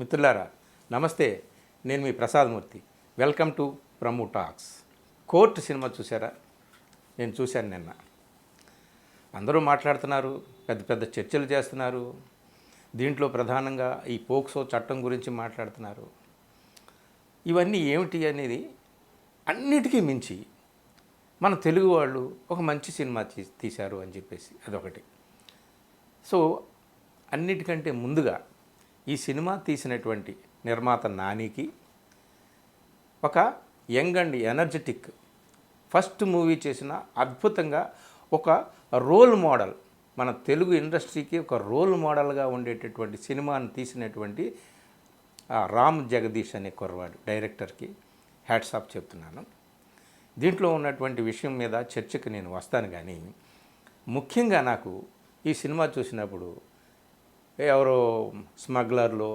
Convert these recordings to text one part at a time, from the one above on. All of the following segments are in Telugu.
మిత్రులారా నమస్తే, నేను మీ ప్రసాదమూర్తి. వెల్కమ్ టు ప్రము టాక్స్. కోర్టు సినిమా చూసారా? నేను చూశాను నిన్న. అందరూ మాట్లాడుతున్నారు, పెద్ద పెద్ద చర్చలు చేస్తున్నారు. దీంట్లో ప్రధానంగా ఈ పోక్సో చట్టం గురించి మాట్లాడుతున్నారు. ఇవన్నీ ఏమిటి అనేది అన్నిటికీ మించి మన తెలుగు వాళ్ళు ఒక మంచి సినిమా తీశారు అని చెప్పేసి అదొకటి. సో అన్నిటికంటే ముందుగా ఈ సినిమా తీసినటువంటి నిర్మాత నానికి ఒక young and energetic first movie చేసిన అద్భుతంగా ఒక రోల్ మోడల్, మన తెలుగు ఇండస్ట్రీకి ఒక రోల్ మోడల్గా ఉండేటటువంటి సినిమాను తీసినటువంటి రామ్ జగదీష్ అనే కుర్రవాడు డైరెక్టర్కి హ్యాట్స్ ఆఫ్ చెప్తున్నాను. దీంట్లో ఉన్నటువంటి విషయం మీద చర్చకు నేను వస్తాను. కానీ ముఖ్యంగా నాకు ఈ సినిమా చూసినప్పుడు ఎవరో స్మగ్లర్లో,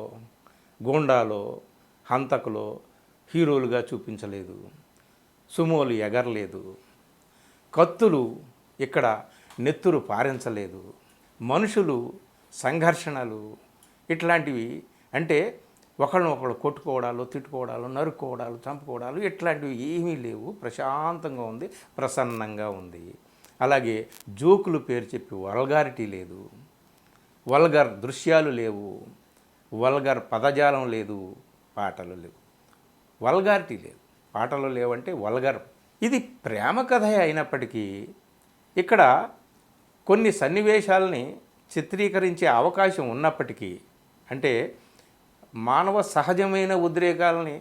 గూండాలో, హంతకులో హీరోలుగా చూపించలేదు, సుమోలు ఎగరలేదు, కత్తులు ఇక్కడ నెత్తురు పారించలేదు, మనుషులు సంఘర్షణలు ఇట్లాంటివి, అంటే ఒకళ్ళు కొట్టుకోవడాలు, తిట్టుకోవడాలు, నరుక్కోవడాలు, చంపుకోవడాలు ఇట్లాంటివి ఏమీ లేవు. ప్రశాంతంగా ఉంది, ప్రసన్నంగా ఉంది. అలాగే జోకులు పేరు చెప్పి వల్గారిటీ లేదు, వల్గర్ దృశ్యాలు లేవు, వల్గర్ పదజాలం లేదు, పాటలు లేవు. వల్గారిటీ లేదు, పాటలు లేవంటే వల్గర్. ఇది ప్రేమ కథ అయినప్పటికీ ఇక్కడ కొన్ని సన్నివేశాలని చిత్రీకరించే అవకాశం ఉన్నప్పటికీ, అంటే మానవ సహజమైన ఉద్రేకాలని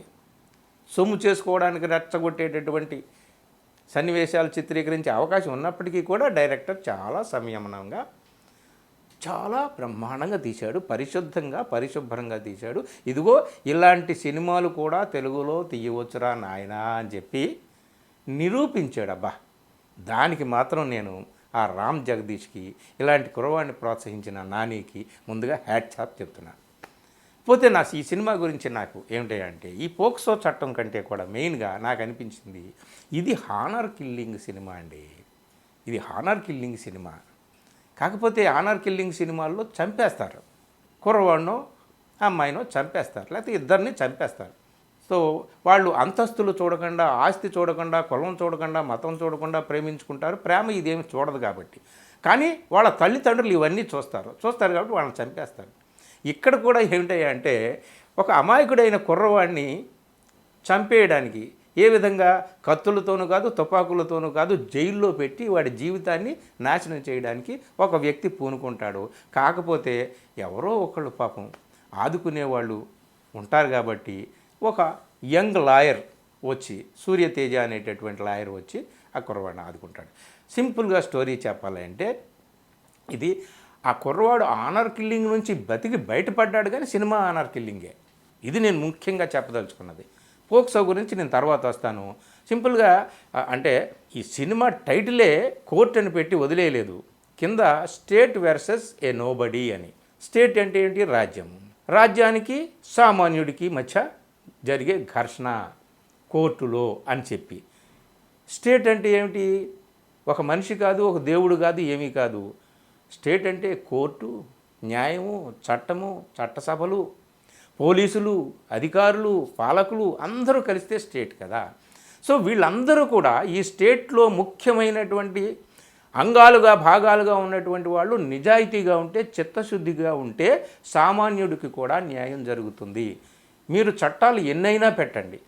సొమ్ము చేసుకోవడానికి రెచ్చగొట్టేటటువంటి సన్నివేశాలు చిత్రీకరించే అవకాశం ఉన్నప్పటికీ కూడా డైరెక్టర్ చాలా సంయమనంగా, చాలా బ్రహ్మాండంగా తీశాడు. పరిశుద్ధంగా, పరిశుభ్రంగా తీశాడు. ఇదిగో ఇలాంటి సినిమాలు కూడా తెలుగులో తీయవచ్చురా నాయనా అని చెప్పి నిరూపించాడు. అబ్బా, దానికి మాత్రం నేను ఆ రామ్ జగదీష్కి, ఇలాంటి కుర్రవాడిని ప్రోత్సహించిన నానికి ముందుగా హ్యాట్స్ ఆఫ్ చెప్తున్నాను. పోతే ఈ సినిమా గురించి నాకు ఏమిటంటే, ఈ పోక్సో చట్టం కంటే కూడా మెయిన్గా నాకు అనిపించింది, ఇది హానర్ కిల్లింగ్ సినిమా అండి. ఇది హానర్ కిల్లింగ్ సినిమా. కాకపోతే హానర్ కిల్లింగ్ సినిమాల్లో చంపేస్తారు, కుర్రవాడినో అమ్మాయినో చంపేస్తారు, లేకపోతే ఇద్దరిని చంపేస్తారు. సో వాళ్ళు అంతస్తులు చూడకుండా, ఆస్తి చూడకుండా, కులం చూడకుండా, మతం చూడకుండా ప్రేమించుకుంటారు. ప్రేమ ఇదేమి చూడదు కాబట్టి. కానీ వాళ్ళ తల్లిదండ్రులు ఇవన్నీ చూస్తారు కాబట్టి వాళ్ళని చంపేస్తారు. ఇక్కడ కూడా ఏమిటంటే, ఒక అమాయకుడైన కుర్రవాడిని చంపేయడానికి ఏ విధంగా, కత్తులతోనూ కాదు, తుపాకులతోనూ కాదు, జైల్లో పెట్టి వాడి జీవితాన్ని నాశనం చేయడానికి ఒక వ్యక్తి పూనుకుంటాడు. కాకపోతే ఎవరో ఒకళ్ళు పాపం ఆదుకునేవాళ్ళు ఉంటారు కాబట్టి ఒక యంగ్ లాయర్ వచ్చి, సూర్యతేజ అనేటటువంటి లాయర్ వచ్చి ఆ కుర్రవాడిని ఆదుకుంటాడు. సింపుల్గా స్టోరీ చెప్పాలంటే, ఇది ఆ కుర్రవాడు ఆనర్ కిల్లింగ్ నుంచి బతికి బయటపడ్డాడు, కానీ సినిమా ఆనర్ కిల్లింగే. ఇది నేను ముఖ్యంగా చెప్పదలుచుకున్నది. పోక్సో గురించి నేను తర్వాత వస్తాను. సింపుల్గా అంటే ఈ సినిమా టైటిలే కోర్ట్ అని పెట్టి వదిలేయలేదు. కింద స్టేట్ వర్సెస్ ఏ నోబడీ అని. స్టేట్ అంటే ఏంటి? రాజ్యం. రాజ్యానికి సామాన్యుడికి మధ్య జరిగే ఘర్షణ కోర్టులో అని చెప్పి. స్టేట్ అంటే ఏమిటి? ఒక మనిషి కాదు, ఒక దేవుడు కాదు, ఏమీ కాదు. స్టేట్ అంటే కోర్టు, న్యాయము, చట్టము, చట్టసభలు, పోలీసులు, అధికారులు, పాలకులు అందరూ కలిస్తే స్టేట్ కదా. సో వీళ్ళందరూ కూడా ఈ స్టేట్లో ముఖ్యమైనటువంటి అంగాలుగా, భాగాలుగా ఉన్నటువంటి వాళ్ళు నిజాయితీగా ఉంటే, చిత్తశుద్ధిగా ఉంటే సామాన్యుడికి కూడా న్యాయం జరుగుతుంది. మీరు చట్టాలు ఎన్నైనా పెట్టండి,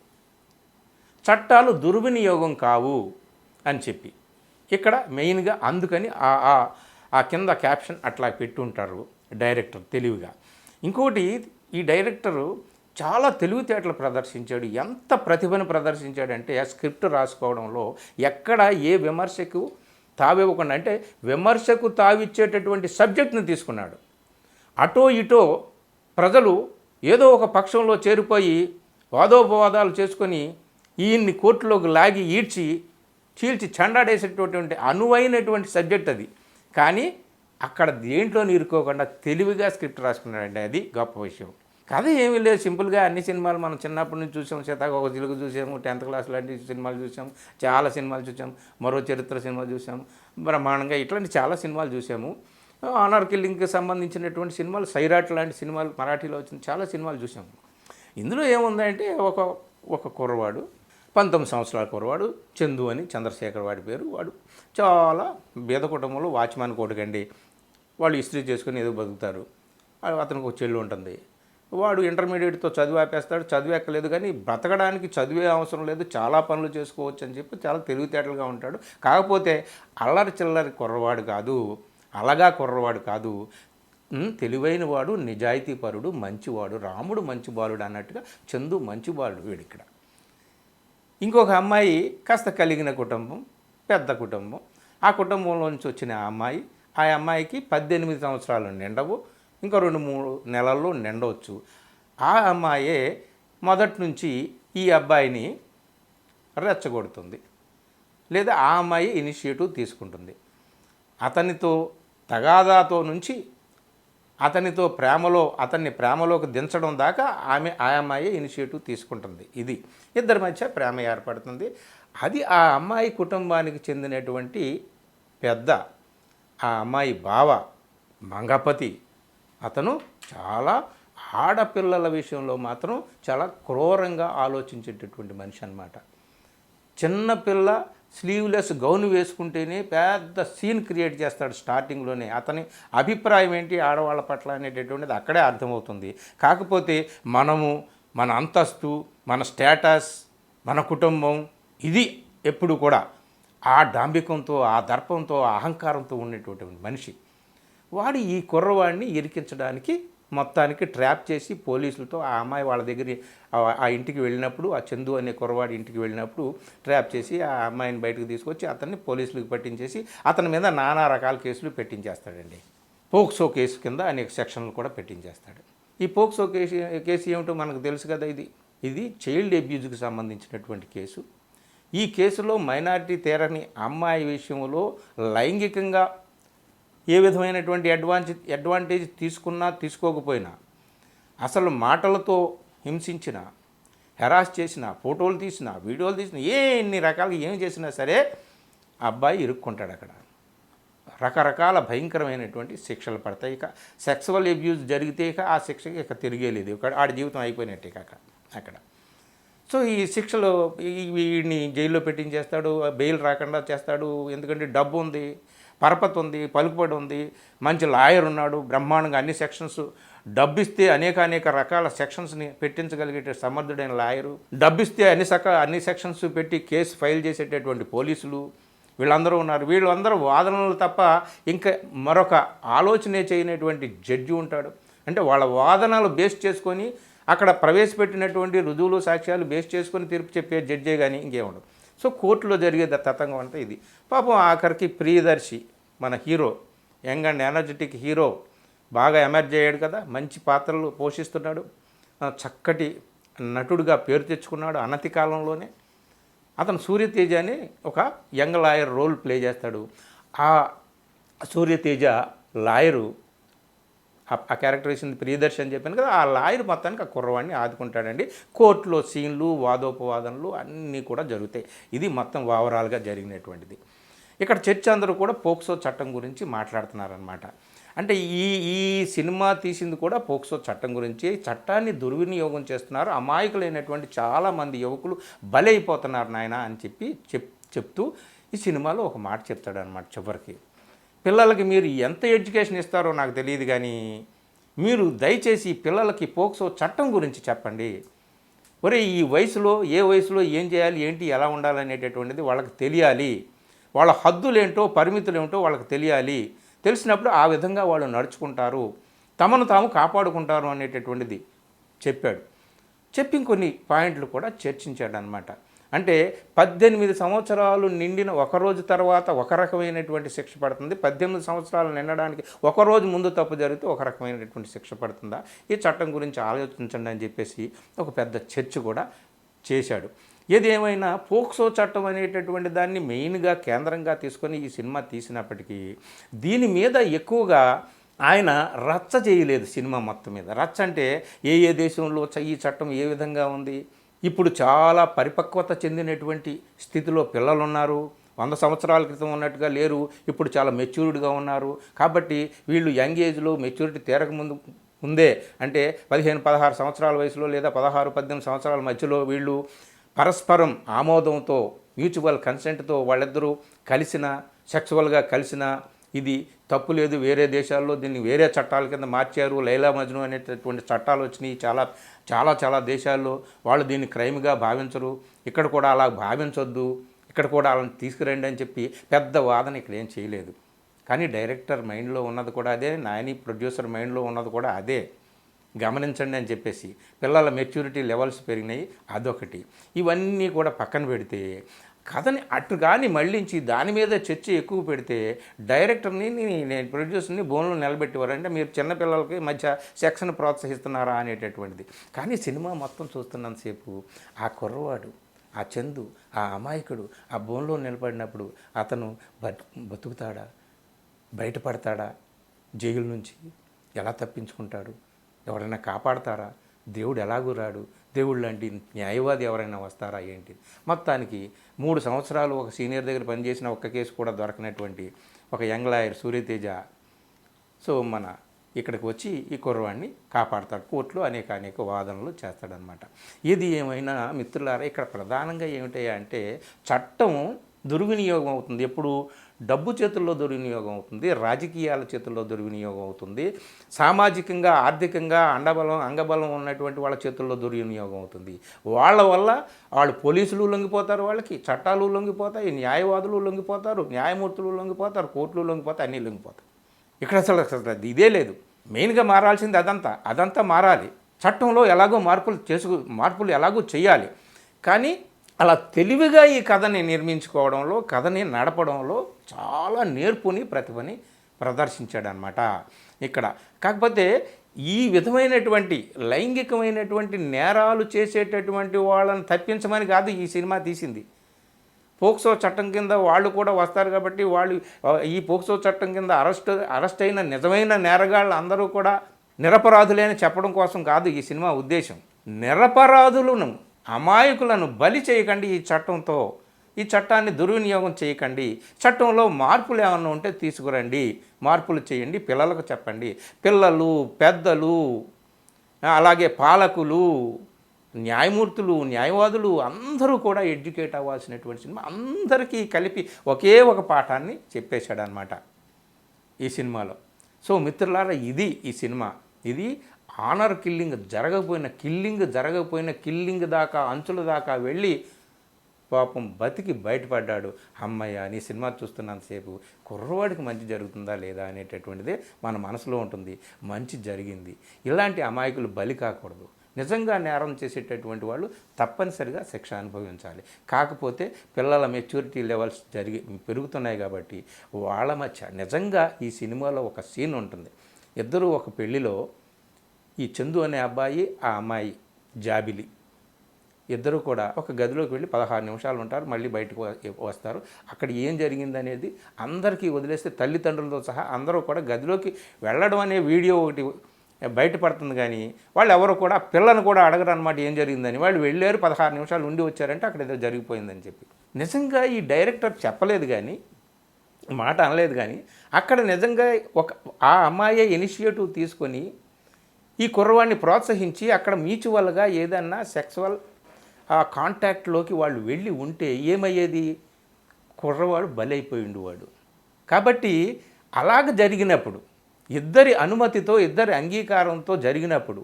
చట్టాలు దుర్వినియోగం కావు అని చెప్పి ఇక్కడ మెయిన్గా అందుకని ఆ కింద క్యాప్షన్ అట్లా పెట్టుంటారు డైరెక్టర్ తెలివిగా. ఇంకోటి, ఈ డైరెక్టరు చాలా తెలివితేటలు ప్రదర్శించాడు. ఎంత ప్రతిభను ప్రదర్శించాడంటే, ఆ స్క్రిప్ట్ రాసుకోవడంలో ఎక్కడ ఏ విమర్శకు తావివ్వకుండా, అంటే విమర్శకు తావిచ్చేటటువంటి సబ్జెక్ట్ని తీసుకున్నాడు. అటో ఇటో ప్రజలు ఏదో ఒక పక్షంలో చేరిపోయి వాదోపవాదాలు చేసుకొని ఈయన్ని కోర్టులోకి లాగి ఈడ్చి చీల్చి చండాడేసేటటువంటి అనువైనటువంటి సబ్జెక్ట్ అది. కానీ అక్కడ దేంట్లో ఇరుక్కోకుండా తెలివిగా స్క్రిప్ట్ రాసుకున్నాడండి. అది గొప్ప విషయం. కథ ఏమీ లేదు, సింపుల్గా అన్ని సినిమాలు మనం చిన్నప్పటి నుంచి చూసాం. సీతాకోక చిలుక చూసాము, 10th క్లాస్ లాంటి సినిమాలు చూసాము, చాలా సినిమాలు చూసాము, మరో చరిత్ర సినిమా చూసాము, బ్రహ్మాండంగా ఇట్లాంటి చాలా సినిమాలు చూసాము. ఆనర్ కిల్లింగ్కి సంబంధించినటువంటి సినిమాలు, సైరాట్ లాంటి సినిమాలు మరాఠీలో వచ్చిన చాలా సినిమాలు చూసాము. ఇందులో ఏముందంటే ఒక ఒక కుర్రవాడు 19 సంవత్సరాల కుర్రవాడు చందు అని, చంద్రశేఖర్ వాడి పేరు. వాడు చాలా బీద కుటుంబంలో వాచ్మ్యాన్ కొడుకండి. వాళ్ళు ఇస్త్రీ చేసుకుని ఏదో బతుకుతారు. అతనికి ఒక చెల్లి ఉంటుంది. వాడు ఇంటర్మీడియట్తో చదువు ఆపేస్తాడు. చదువు ఎక్కలేదు, కానీ బ్రతకడానికి చదివే అవసరం లేదు, చాలా పనులు చేసుకోవచ్చు అని చెప్పి చాలా తెలివితేటలుగా ఉంటాడు. కాకపోతే అల్లరి చిల్లరి కుర్రవాడు కాదు, అలగా కుర్రవాడు కాదు, తెలివైన వాడు, నిజాయితీపరుడు, మంచివాడు, రాముడు మంచి బాలుడు అన్నట్టుగా చందు మంచి బాలుడు వీడిక్కడ. ఇంకొక అమ్మాయి కాస్త కలిగిన కుటుంబం, పెద్ద కుటుంబం. ఆ కుటుంబంలోంచి వచ్చిన ఆ అమ్మాయికి 18 సంవత్సరాలు నిండవు, ఇంకా 2-3 నెలల్లో నిండవచ్చు. ఆ అమ్మాయే మొదటి నుంచి ఈ అబ్బాయిని రెచ్చగొడుతుంది, లేదా ఆ అమ్మాయి ఇనిషియేటివ్ తీసుకుంటుంది. అతనితో తగాదాతో నుంచి అతనితో అతన్ని ప్రేమలోకి దించడం దాకా ఆ అమ్మాయి ఇనిషియేటివ్ తీసుకుంటుంది. ఇది ఇద్దరి మధ్య ప్రేమ ఏర్పడుతుంది. అది ఆ అమ్మాయి కుటుంబానికి చెందినటువంటి పెద్ద, ఆ అమ్మాయి బావ మంగపతి. అతను చాలా ఆడపిల్లల విషయంలో మాత్రం చాలా క్రూరంగా ఆలోచించేటటువంటి మనిషి అన్నమాట. చిన్నపిల్ల స్లీవ్లెస్ గౌన్ వేసుకుంటేనే పెద్ద సీన్ క్రియేట్ చేస్తాడు స్టార్టింగ్లోనే. అతని అభిప్రాయం ఏంటి ఆడవాళ్ళ పట్ల అనేటటువంటిది అక్కడే అర్థమవుతుంది. కాకపోతే మనము, మన అంతస్తు, మన స్టేటస్, మన కుటుంబం, ఇది ఎప్పుడు కూడా ఆ డాంబికంతో, ఆ దర్పంతో, ఆ అహంకారంతో ఉండేటువంటి మనిషి. వాడు ఈ కుర్రవాడిని ఇరికించడానికి మొత్తానికి ట్రాప్ చేసి పోలీసులతో ఆ అమ్మాయి వాళ్ళ దగ్గర ఆ ఇంటికి వెళ్ళినప్పుడు, ఆ చందు అనే కుర్రవాడి ఇంటికి వెళ్ళినప్పుడు ట్రాప్ చేసి ఆ అమ్మాయిని బయటకు తీసుకొచ్చి అతన్ని పోలీసులకు పట్టించేసి అతని మీద నానా రకాల కేసులు పెట్టించేస్తాడండి. పోక్సో కేసు కింద అనేక సెక్షన్లు కూడా పెట్టించేస్తాడు. ఈ పోక్సో కేసు ఏమిటో మనకు తెలుసు కదా. ఇది చైల్డ్ అబ్యూజ్కి సంబంధించినటువంటి కేసు. ఈ కేసులో మైనారిటీ తేరని అమ్మాయి విషయంలో లైంగికంగా ఏ విధమైనటువంటి అడ్వాంటేజ్ తీసుకున్నా తీసుకోకపోయినా, అసలు మాటలతో హింసించిన, హెరాస్ చేసిన, ఫోటోలు తీసిన, వీడియోలు తీసిన, ఎన్ని రకాలుగా ఏం చేసినా సరే అబ్బాయి ఇరుక్కుంటాడు అక్కడ. రకరకాల భయంకరమైనటువంటి శిక్షలు పడతాయి. ఇక సెక్సువల్ అబ్యూజ్ జరిగితే ఆ శిక్షకి ఇక తిరిగేలేదు, ఆడి జీవితం అయిపోయినట్టే అక్కడ. సో ఈ శిక్షలు వీడిని జైల్లో పెట్టించేస్తాడు, బెయిల్ రాకుండా చేస్తాడు. ఎందుకంటే డబ్బు ఉంది, పరపతి ఉంది, పలుకుబడి ఉంది, మంచి లాయర్ ఉన్నాడు, బ్రహ్మాండంగా అన్ని సెక్షన్స్ డబ్బిస్తే అనేక రకాల సెక్షన్స్ని పెట్టించగలిగే సమర్థుడైన లాయరు, డబ్బిస్తే అన్ని సెక్షన్స్ పెట్టి కేసు ఫైల్ చేసేటటువంటి పోలీసులు, వీళ్ళందరూ ఉన్నారు. వీళ్ళందరూ వాదనలు తప్ప ఇంకా మరొక ఆలోచనే చేయనటువంటి జడ్జి ఉంటాడు. అంటే వాళ్ళ వాదనలు బేస్ చేసుకొని అక్కడ ప్రవేశపెట్టినటువంటి రుజువులు, సాక్ష్యాలు బేస్ చేసుకొని తీర్పు చెప్పే జడ్జే కానీ ఇంకేముండదు. సో కోర్టులో జరిగే తతంగం అంతా ఇది. పాపం ఆఖరికి ప్రియదర్శి, మన hero, young and energetic hero, బాగా ఎమర్జ్ అయ్యాడు కదా, మంచి పాత్రలు పోషిస్తున్నాడు, చక్కటి నటుడిగా పేరు తెచ్చుకున్నాడు. అనతి కాలంలోనే అతను సూర్యతేజ అని ఒక యంగ్ లాయర్ రోల్ ప్లే చేస్తాడు. ఆ సూర్యతేజ లాయరు, ఆ క్యారెక్టర్ వేసింది ప్రియదర్శి అని చెప్పాను కదా, ఆ లాయర్ మొత్తానికి ఆ కుర్రవాడిని ఆదుకుంటాడండి. కోర్టులో సీన్లు, వాదోపవాదనలు అన్నీ కూడా జరుగుతాయి. ఇది మొత్తం ఓవరాల్గా జరిగినటువంటిది. ఇక్కడ చర్చ అందరూ కూడా పోక్సో చట్టం గురించి మాట్లాడుతున్నారనమాట. అంటే ఈ సినిమా తీసింది కూడా పోక్సో చట్టం గురించి. చట్టాన్ని దుర్వినియోగం చేస్తున్నారు, అమాయకులైనటువంటి చాలామంది యువకులు బలైపోతున్నారు నాయన అని చెప్తూ ఈ సినిమాలో ఒక మాట చెప్తాడనమాట చివరికి. పిల్లలకి మీరు ఎంత ఎడ్యుకేషన్ ఇస్తారో నాకు తెలియదు, కానీ మీరు దయచేసి పిల్లలకి పోక్సో చట్టం గురించి చెప్పండి. ఒరే, ఈ వయసులో ఏ వయసులో ఏం చేయాలి, ఏంటి, ఎలా ఉండాలనేటటువంటిది వాళ్ళకి తెలియాలి. వాళ్ళ హద్దులేంటో, పరిమితులేంటో వాళ్ళకి తెలియాలి. తెలిసినప్పుడు ఆ విధంగా వాళ్ళు నడుచుకుంటారు, తమను తాము కాపాడుకుంటారు అనేటటువంటిది చెప్పి కొన్ని పాయింట్లు కూడా చర్చించాడు అనమాట. అంటే 18 సంవత్సరాలు నిండిన ఒకరోజు తర్వాత ఒక రకమైనటువంటి శిక్ష పడుతుంది, 18 సంవత్సరాలు నిండడానికి ఒకరోజు ముందు తప్పు జరిగితే ఒక రకమైనటువంటి శిక్ష పడుతుందా, ఈ చట్టం గురించి ఆలోచించండి అని చెప్పేసి ఒక పెద్ద చర్చ కూడా చేశాడు. ఏది ఏమైనా పోక్సో చట్టం అనేటటువంటి దాన్ని మెయిన్గా కేంద్రంగా తీసుకొని ఈ సినిమా తీసినప్పటికీ దీని మీద ఎక్కువగా ఆయన రచ్చ చేయలేదు. సినిమా మొత్తం మీద రచ్చ అంటే ఏ దేశంలో ఈ చట్టం ఏ విధంగా ఉంది, ఇప్పుడు చాలా పరిపక్వత చెందినటువంటి స్థితిలో పిల్లలు ఉన్నారు, 100 సంవత్సరాల క్రితం ఉన్నట్టుగా లేరు, ఇప్పుడు చాలా మెచ్యూర్డ్గా ఉన్నారు. కాబట్టి వీళ్ళు యంగ్ ఏజ్లో మెచ్యూరిటీ తీరకముందు ముందే అంటే 15-16 సంవత్సరాల వయసులో లేదా 16-18 సంవత్సరాల మధ్యలో వీళ్ళు పరస్పరం ఆమోదంతో మ్యూచువల్ కన్సెంట్తో వాళ్ళిద్దరూ కలిసిన సెక్సువల్గా కలిసిన ఇది తప్పు లేదు. వేరే దేశాల్లో దీన్ని వేరే చట్టాల కింద మార్చారు. లైలా మజ్ను అనేటటువంటి చట్టాలు వచ్చినాయి చాలా చాలా చాలా దేశాల్లో. వాళ్ళు దీన్ని క్రైమ్గా భావించరు. ఇక్కడ కూడా అలా భావించొద్దు, ఇక్కడ కూడా వాళ్ళని తీసుకురండి అని చెప్పి పెద్ద వాదన ఇక్కడ ఏం చేయలేదు. కానీ డైరెక్టర్ మైండ్లో ఉన్నది కూడా అదే, నాని ప్రొడ్యూసర్ మైండ్లో ఉన్నది కూడా అదే. గమనించండి అని చెప్పేసి పిల్లల మెచ్యూరిటీ లెవెల్స్ పెరిగినాయి, అదొకటి. ఇవన్నీ కూడా పక్కన పెడితే కథని అటు కానీ మళ్ళించి దాని మీద చర్చ ఎక్కువ పెడితే డైరెక్టర్ని నేను ప్రొడ్యూసర్ని బోన్లో నిలబెట్టేవారు. అంటే మీరు చిన్నపిల్లలకి మధ్య సెక్స్ని ప్రోత్సహిస్తున్నారా అనేటటువంటిది. కానీ సినిమా మొత్తం చూస్తున్నంతసేపు ఆ కుర్రవాడు, ఆ చందు, ఆ అమాయకుడు ఆ బోన్లో నిలబడినప్పుడు అతను బతుకుతాడా, బయటపడతాడా, జైలు నుంచి ఎలా తప్పించుకుంటాడు, ఎవరైనా కాపాడతారా, దేవుడు ఎలాగూ రాడు, దేవుడు లాంటి న్యాయవాది ఎవరైనా వస్తారా ఏంటి. మొత్తానికి 3 సంవత్సరాలు ఒక సీనియర్ దగ్గర పనిచేసిన ఒక్క కేసు కూడా దొరకనటువంటి ఒక యంగ్ లాయర్ సూర్యతేజ సో మన ఇక్కడికి వచ్చి ఈ కుర్రవాడిని కాపాడతాడు. కోర్టులో అనేక వాదనలు చేస్తాడనమాట. ఏది ఏమైనా మిత్రులారా ఇక్కడ ప్రధానంగా ఏమిటయ్యా అంటే చట్టం దుర్వినియోగం అవుతుంది. ఎప్పుడు డబ్బు చేతుల్లో దుర్వినియోగం అవుతుంది, రాజకీయాల చేతుల్లో దుర్వినియోగం అవుతుంది, సామాజికంగా ఆర్థికంగా అంగబలం ఉన్నటువంటి వాళ్ళ చేతుల్లో దుర్వినియోగం అవుతుంది. వాళ్ళ వల్ల వాళ్ళు పోలీసులు లొంగిపోతారు, వాళ్ళకి చట్టాలు లొంగిపోతాయి, న్యాయవాదులు లొంగిపోతారు, న్యాయమూర్తులు లొంగిపోతారు, కోర్టులు లొంగిపోతాయి, అన్నీ లొంగిపోతాయి. ఇక్కడ అసలు ఇదే లేదు. మెయిన్గా మారాల్సింది అదంతా మారాలి. చట్టంలో ఎలాగో మార్పులు ఎలాగో చేయాలి. కానీ అలా తెలివిగా ఈ కథని నిర్మించుకోవడంలో, కథని నడపడంలో చాలా నేర్పుని ప్రతిభని ప్రదర్శించాడనమాట ఇక్కడ. కాకపోతే ఈ విధమైనటువంటి లైంగికమైనటువంటి నేరాలు చేసేటటువంటి వాళ్ళని తప్పించమని కాదు ఈ సినిమా తీసింది. పోక్సో చట్టం కింద వాళ్ళు కూడా వస్తారు కాబట్టి వాళ్ళు ఈ పోక్సో చట్టం కింద అరెస్ట్ అయిన నిజమైన నేరగాళ్ళు అందరూ కూడా నిరపరాధులే అని చెప్పడం కోసం కాదు ఈ సినిమా ఉద్దేశం. నిరపరాధులను, అమాయకులను బలి చేయకండి ఈ చట్టంతో, ఈ చట్టాన్ని దుర్వినియోగం చేయకండి, చట్టంలో మార్పులు ఏమన్నా ఉంటే తీసుకురండి, మార్పులు చేయండి, పిల్లలకు చెప్పండి. పిల్లలు, పెద్దలు, అలాగే పాలకులు, న్యాయమూర్తులు, న్యాయవాదులు అందరూ కూడా ఎడ్యుకేట్ అవ్వాల్సినటువంటి సినిమా. అందరికీ కలిపి ఒకే ఒక పాఠాన్ని చెప్పేశాడనమాట ఈ సినిమాలో. సో మిత్రులారా ఇది ఈ సినిమా. ఇది ఆనర్ జరగకపోయిన కిల్లింగ్ దాకా, అంచుల దాకా వెళ్ళి పాపం బతికి బయటపడ్డాడు. అమ్మయ్య నీ సినిమా చూస్తున్నంతసేపు కుర్రవాడికి మంచి జరుగుతుందా లేదా అనేటటువంటిదే మన మనసులో ఉంటుంది. మంచి జరిగింది. ఇలాంటి అమాయకులు బలి కాకూడదు. నిజంగా నేరం చేసేటటువంటి వాళ్ళు తప్పనిసరిగా శిక్ష అనుభవించాలి. కాకపోతే పిల్లల మెచ్యూరిటీ లెవెల్స్ పెరుగుతున్నాయి కాబట్టి వాళ్ళ మధ్య నిజంగా ఈ సినిమాలో ఒక సీన్ ఉంటుంది. ఇద్దరు ఒక పెళ్లిలో ఈ చందు అనే అబ్బాయి, ఆ అమ్మాయి జాబిలి ఇద్దరు కూడా ఒక గదిలోకి వెళ్ళి 16 నిమిషాలు ఉంటారు, మళ్ళీ బయటకు వస్తారు. అక్కడ ఏం జరిగిందనేది అందరికీ వదిలేస్తే తల్లిదండ్రులతో సహా అందరూ కూడా గదిలోకి వెళ్ళడం అనే వీడియో ఒకటి బయటపడుతుంది. కానీ వాళ్ళు ఎవరు కూడా పిల్లను కూడా అడగరు అనమాట ఏం జరిగిందని. వాళ్ళు వెళ్ళారు, 16 నిమిషాలు ఉండి వచ్చారంటే అక్కడ ఏదో జరిగిపోయిందని చెప్పి. నిజంగా ఈ డైరెక్టర్ చెప్పలేదు కానీ, మాట అనలేదు కానీ అక్కడ నిజంగా ఆ అమ్మాయే ఇనిషియేటివ్ తీసుకొని ఈ కుర్రవాడిని ప్రోత్సహించి అక్కడ మ్యూచువల్గా ఏదన్నా సెక్సువల్ కాంటాక్ట్లోకి వాళ్ళు వెళ్ళి ఉంటే ఏమయ్యేది, కుర్రవాడు బలైపోయి ఉండేవాడు. కాబట్టి అలాగ జరిగినప్పుడు, ఇద్దరి అనుమతితో, ఇద్దరి అంగీకారంతో జరిగినప్పుడు,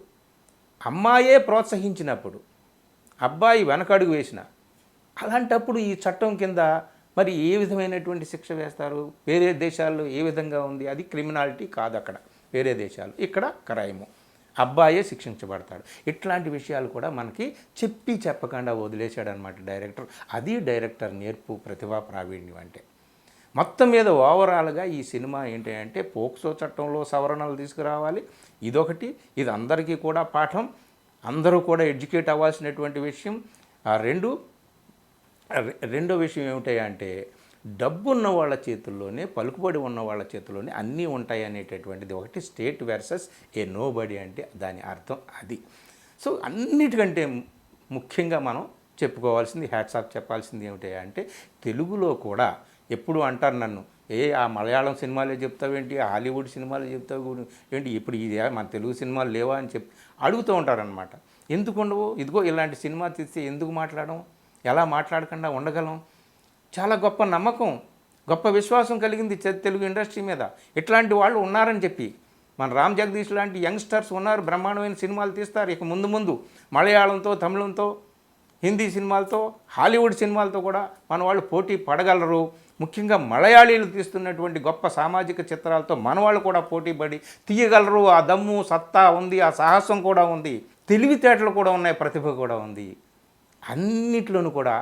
అమ్మాయే ప్రోత్సహించినప్పుడు, అబ్బాయి వెనకడుగు వేసిన, అలాంటప్పుడు ఈ చట్టం కింద మరి ఏ విధమైనటువంటి శిక్ష వేస్తారు? వేరే దేశాల్లో ఏ విధంగా ఉంది? అది క్రిమినాలిటీ కాదు అక్కడ వేరే దేశాలు, ఇక్కడ క్రైము, అబ్బాయే శిక్షించబడతాడు. ఇట్లాంటి విషయాలు కూడా మనకి చెప్పకుండా వదిలేశాడనమాట డైరెక్టర్. అది డైరెక్టర్ నేర్పు, ప్రతిభా ప్రావీణ్యం అంటే. మొత్తం మీద ఓవరాల్గా ఈ సినిమా ఏంటి అంటే పోక్సో చట్టంలో సవరణలు తీసుకురావాలి, ఇదొకటి. ఇది అందరికీ కూడా పాఠం, అందరూ కూడా ఎడ్యుకేట్ అవ్వాల్సినటువంటి విషయం. రెండో విషయం ఏమిటంటే డబ్బున్న వాళ్ళ చేతుల్లోనే, పలుకుబడి ఉన్న వాళ్ళ చేతుల్లోనే అన్నీ ఉంటాయి అనేటటువంటిది ఒకటి. స్టేట్ వర్సెస్ ఏ నోబడి అంటే దాని అర్థం అది. సో అన్నిటికంటే ముఖ్యంగా మనం చెప్పుకోవాల్సింది, హ్యాట్స్ ఆఫ్ చెప్పాల్సింది ఏమిటి అంటే, తెలుగులో కూడా ఎప్పుడు అంటారు నన్ను, ఆ మలయాళం సినిమాలే చెప్తావేంటి, హాలీవుడ్ సినిమాలు చెప్తావు ఏంటి, ఇప్పుడు ఇది మన తెలుగు సినిమాలు లేవా అని చెప్పి అడుగుతూ ఉంటారనమాట. ఎందుకు ఉండవు? ఇదిగో ఇలాంటి సినిమా తీస్తే ఎందుకు మాట్లాడడం, ఎలా మాట్లాడకుండా ఉండగలం? చాలా గొప్ప నమ్మకం, గొప్ప విశ్వాసం కలిగింది తెలుగు ఇండస్ట్రీ మీద. ఇట్లాంటి వాళ్ళు ఉన్నారని చెప్పి, మన రామ్ జగదీష్ లాంటి యంగ్స్టర్స్ ఉన్నారు, బ్రహ్మాండమైన సినిమాలు తీస్తారు. ఇక ముందు ముందు మలయాళంతో, తమిళంతో, హిందీ సినిమాలతో, హాలీవుడ్ సినిమాలతో కూడా మన వాళ్ళు పోటీ పడగలరు. ముఖ్యంగా మలయాళీలు తీస్తున్నటువంటి గొప్ప సామాజిక చిత్రాలతో మన వాళ్ళు కూడా పోటీ పడి తీయగలరు. ఆ దమ్ము, సత్తా ఉంది, ఆ సాహసం కూడా ఉంది, తెలివితేటలు కూడా ఉన్నాయి, ప్రతిభ కూడా ఉంది. అన్నిట్లోనూ కూడా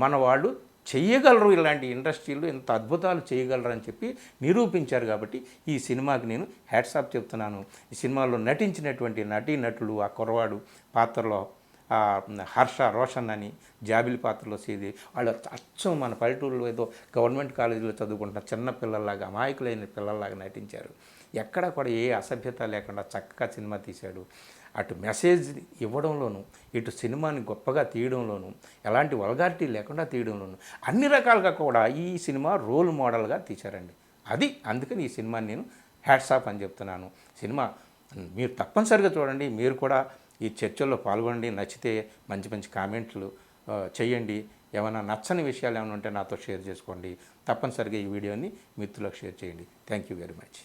మన వాళ్ళు చెయ్యగలరు. ఇలాంటి ఇండస్ట్రీలు ఇంత అద్భుతాలు చేయగలరు అని చెప్పి నిరూపించారు. కాబట్టి ఈ సినిమాకి నేను హ్యాట్స్ ఆఫ్ చెప్తున్నాను. ఈ సినిమాలో నటించినటువంటి నటీనటులు, ఆ కుర్రవాడు పాత్రలో హర్ష రోషన్ అని, జాబిలి పాత్రలో సీది, వాళ్ళు అచ్చం మన పల్లెటూరులో ఏదో గవర్నమెంట్ కాలేజీలో చదువుకుంటున్న చిన్న పిల్లల్లాగా, అమాయకులైన పిల్లల్లాగా నటించారు. ఎక్కడా కూడా ఏ అసభ్యత లేకుండా చక్కగా సినిమా తీశాడు. అటు మెసేజ్ ఇవ్వడంలోనూ, ఇటు సినిమాని గొప్పగా తీయడంలోనూ, ఎలాంటి వల్గారిటీ లేకుండా తీయడంలోనూ, అన్ని రకాలుగా కూడా ఈ సినిమా రోల్ మోడల్గా తీశారండి. అందుకని ఈ సినిమాని నేను హ్యాట్స్ ఆఫ్ అని చెప్తున్నాను. సినిమా మీరు తప్పనిసరిగా చూడండి. మీరు కూడా ఈ చర్చల్లో పాల్గొనండి. నచ్చితే మంచి మంచి కామెంట్లు చేయండి. ఏమైనా నచ్చని విషయాలు ఏమైనా ఉంటే నాతో షేర్ చేసుకోండి. తప్పనిసరిగా ఈ వీడియోని మిత్రులకు షేర్ చేయండి. Thank you very much.